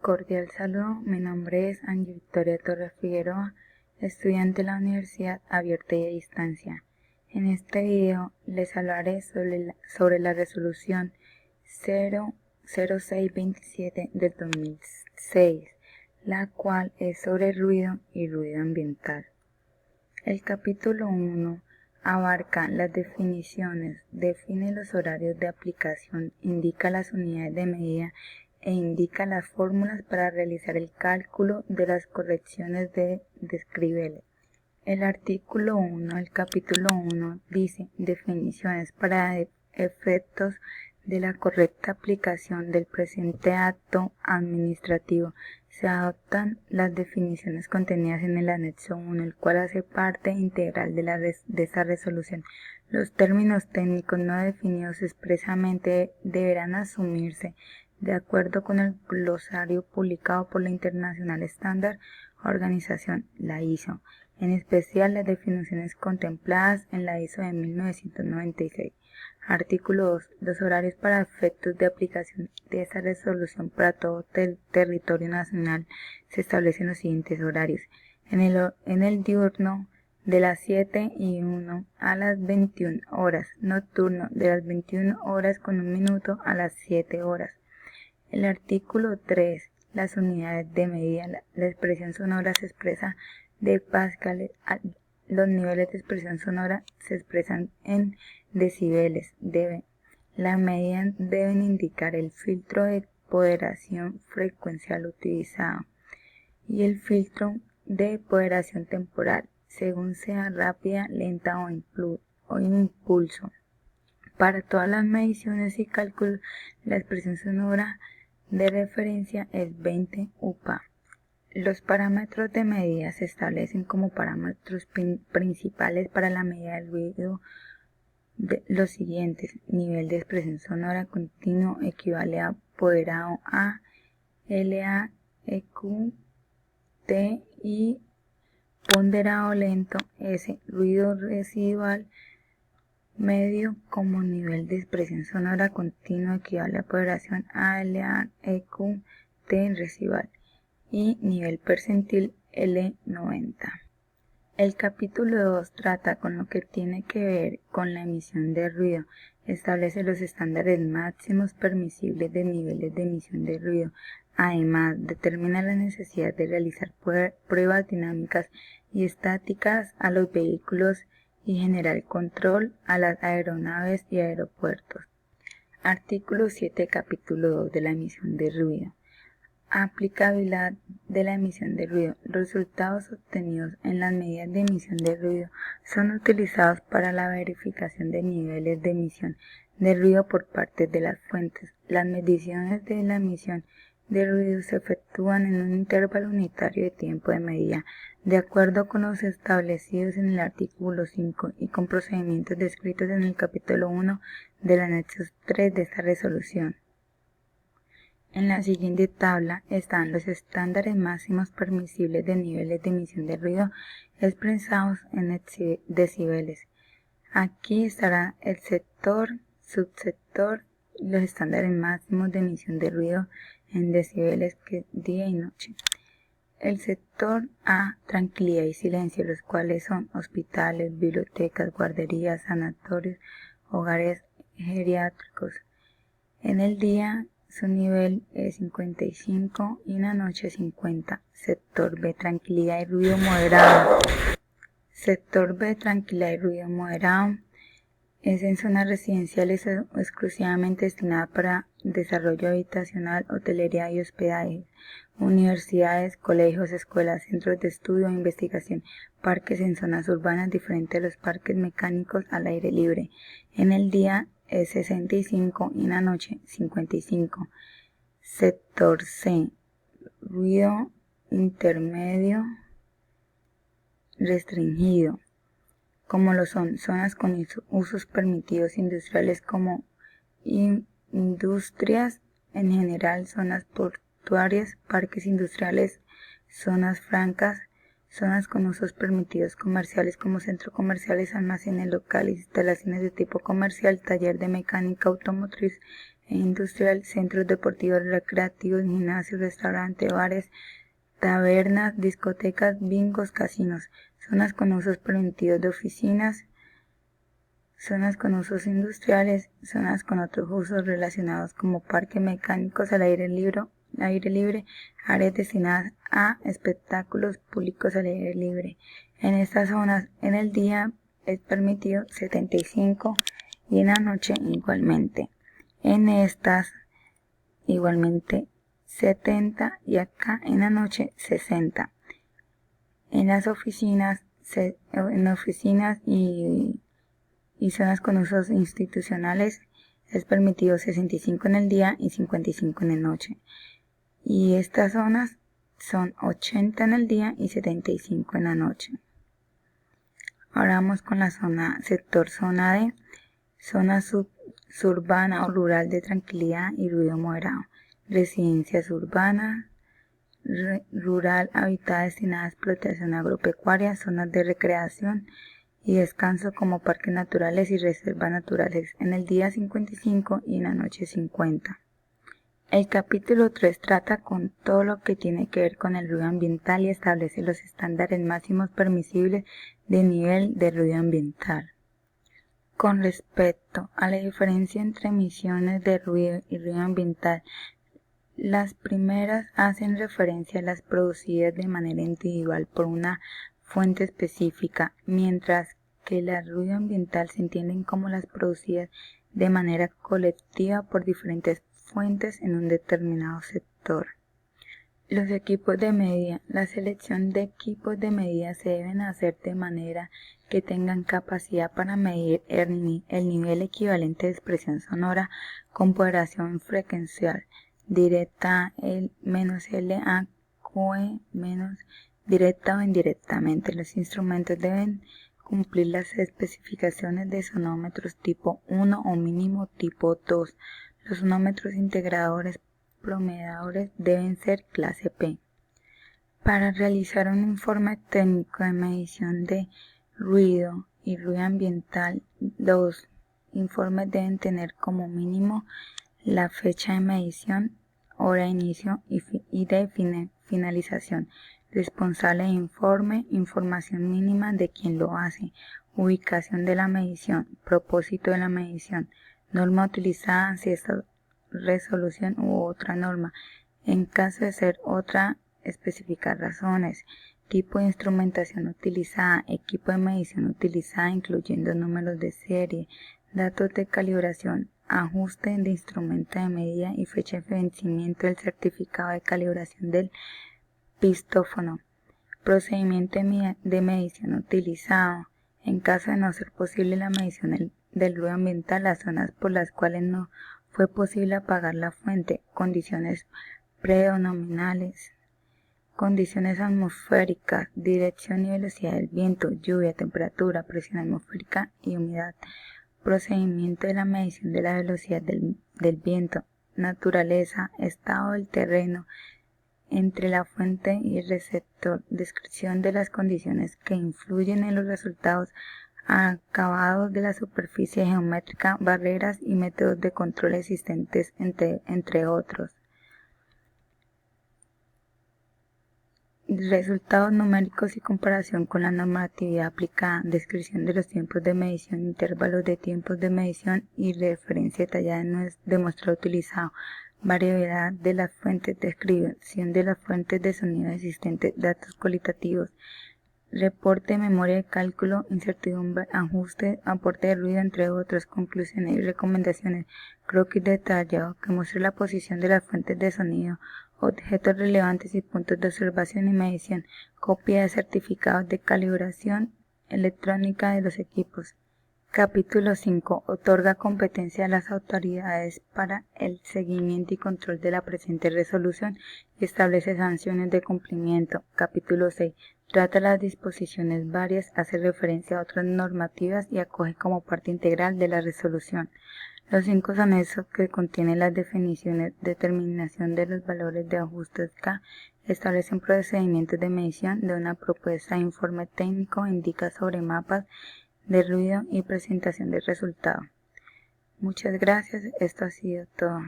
Cordial saludo, mi nombre es Angie Victoria Torres Figueroa, estudiante de la Universidad Abierta y a Distancia. En este video les hablaré sobre la resolución 00627 del 2006, la cual es sobre ruido y ruido ambiental. El capítulo 1 abarca las definiciones, define los horarios de aplicación, indica las unidades de medida e indica las fórmulas para realizar el cálculo de las correcciones de desniveles. El artículo 1 del capítulo 1 dice definiciones para efectos de la correcta aplicación del presente acto administrativo. Se adoptan las definiciones contenidas en el anexo 1, el cual hace parte integral de esta resolución. Los términos técnicos no definidos expresamente deberán asumirse de acuerdo con el glosario publicado por la International Standard Organization, la ISO, en especial las definiciones contempladas en la ISO de 1996. Artículo 2. Los horarios para efectos de aplicación de esta resolución para todo el territorio nacional se establecen los siguientes horarios. En el diurno, de las 7:01 a las 21 horas, nocturno, de las 21 horas con 1 minuto a las 7 horas. El artículo 3. Las unidades de medida. La expresión sonora se expresa de pascales. Los niveles de expresión sonora se expresan en decibeles. La medida deben indicar el filtro de ponderación frecuencial utilizado y el filtro de ponderación temporal, según sea rápida, lenta o impulso. Para todas las mediciones y cálculos, la expresión sonora de referencia es 20 UPA. Los parámetros de medida se establecen como parámetros principales para la medida del ruido los siguientes. Nivel de expresión sonora continuo equivale a ponderado A, LA, EQ, T y ponderado lento S. Ruido residual medio como nivel de expresión sonora continua equivale a ponderación A, LA, EQ, T residual y nivel percentil L90. El capítulo 2 trata con lo que tiene que ver con la emisión de ruido, establece los estándares máximos permisibles de niveles de emisión de ruido. Además, determina la necesidad de realizar pruebas dinámicas y estáticas a los vehículos y generar control a las aeronaves y aeropuertos. Artículo 7, capítulo 2 de la emisión de ruido. Aplicabilidad de la emisión de ruido. Los resultados obtenidos en las medidas de emisión de ruido son utilizados para la verificación de niveles de emisión de ruido por parte de las fuentes. Las mediciones de la emisión de ruido se efectúan en un intervalo unitario de tiempo de medida, de acuerdo con los establecidos en el artículo 5 y con procedimientos descritos en el capítulo 1 del anexo 3 de esta resolución. En la siguiente tabla están los estándares máximos permisibles de niveles de emisión de ruido expresados en decibeles. Aquí estará el sector, subsector y los estándares máximos de emisión de ruido en decibeles que día y noche. El sector A, tranquilidad y silencio, los cuales son hospitales, bibliotecas, guarderías, sanatorios, hogares geriátricos. En el día su nivel es 55 y en la noche 50. Sector B, tranquilidad y ruido moderado. Sector B, tranquilidad y ruido moderado, es en zonas residenciales exclusivamente destinada para desarrollo habitacional, hotelería y hospedaje, universidades, colegios, escuelas, centros de estudio e investigación, parques en zonas urbanas diferentes a los parques mecánicos al aire libre. En el día es 65 y en la noche 55. Sector C, ruido intermedio restringido, como lo son zonas con usos permitidos industriales como industrias en general, zonas portuarias, parques industriales, zonas francas, zonas con usos permitidos comerciales como centros comerciales, almacenes locales, instalaciones de tipo comercial, taller de mecánica automotriz e industrial, centros deportivos, recreativos, gimnasios, restaurantes, bares, tabernas, discotecas, bingos, casinos, zonas con usos permitidos de oficinas, zonas con usos industriales, zonas con otros usos relacionados como parques mecánicos al aire libre, áreas destinadas a espectáculos públicos al aire libre. En estas zonas, en el día es permitido 75 y en la noche igualmente. En estas igualmente 70 y acá en la noche 60. En las oficinas, y zonas con usos institucionales es permitido 65 en el día y 55 en la noche. Y estas zonas son 80 en el día y 75 en la noche. Ahora vamos con la sector zona D, zona suburbana o rural de tranquilidad y ruido moderado. Residencias urbanas, rural habitada destinada a explotación agropecuaria, zonas de recreación y descanso como parques naturales y reservas naturales, en el día 55 y en la noche 50. El capítulo 3 trata con todo lo que tiene que ver con el ruido ambiental y establece los estándares máximos permisibles de nivel de ruido ambiental. Con respecto a la diferencia entre emisiones de ruido y ruido ambiental, las primeras hacen referencia a las producidas de manera individual por una fuente específica, mientras que el ruido ambiental se entienden como las producidas de manera colectiva por diferentes fuentes en un determinado sector. Los equipos de medida. La selección de equipos de medida se deben hacer de manera que tengan capacidad para medir el nivel equivalente de expresión sonora con ponderación frecuencial directa, el -LA, QE, directa o indirectamente. Los instrumentos deben cumplir las especificaciones de sonómetros tipo 1 o mínimo tipo 2. Los sonómetros integradores promediadores deben ser clase P. Para realizar un informe técnico de medición de ruido y ruido ambiental, los informes deben tener como mínimo la fecha de medición, hora de inicio y de finalización, responsable de informe, información mínima de quien lo hace, ubicación de la medición, propósito de la medición, norma utilizada si es resolución u otra norma, en caso de ser otra, especificar razones, tipo de instrumentación utilizada, equipo de medición utilizada incluyendo números de serie, datos de calibración, ajuste de instrumento de medida y fecha de vencimiento del certificado de calibración del pistófono, procedimiento de medición utilizado. En caso de no ser posible la medición del ruido ambiental, las zonas por las cuales no fue posible apagar la fuente, condiciones predominantes, condiciones atmosféricas, dirección y velocidad del viento, lluvia, temperatura, presión atmosférica y humedad, procedimiento de la medición de la velocidad del viento, naturaleza, estado del terreno entre la fuente y el receptor, descripción de las condiciones que influyen en los resultados, acabados de la superficie geométrica, barreras y métodos de control existentes, entre otros. Resultados numéricos y comparación con la normatividad aplicada, descripción de los tiempos de medición, intervalos de tiempos de medición y referencia detallada no es demostrado utilizado, variabilidad de las fuentes, descripción de las fuentes de sonido existentes, datos cualitativos, reporte, memoria de cálculo, incertidumbre, ajuste, aporte de ruido, entre otros, conclusiones y recomendaciones, croquis detallado que muestre la posición de las fuentes de sonido, objetos relevantes y puntos de observación y medición, copia de certificados de calibración electrónica de los equipos. Capítulo 5. Otorga competencia a las autoridades para el seguimiento y control de la presente resolución y establece sanciones de cumplimiento. Capítulo 6. Trata las disposiciones varias, hace referencia a otras normativas y acoge como parte integral de la resolución. Los 5 anexos que contienen las definiciones, determinación de los valores de ajustes K, establecen procedimientos de medición de una propuesta de informe técnico, indica sobre mapas de ruido y presentación de resultados. Muchas gracias, esto ha sido todo.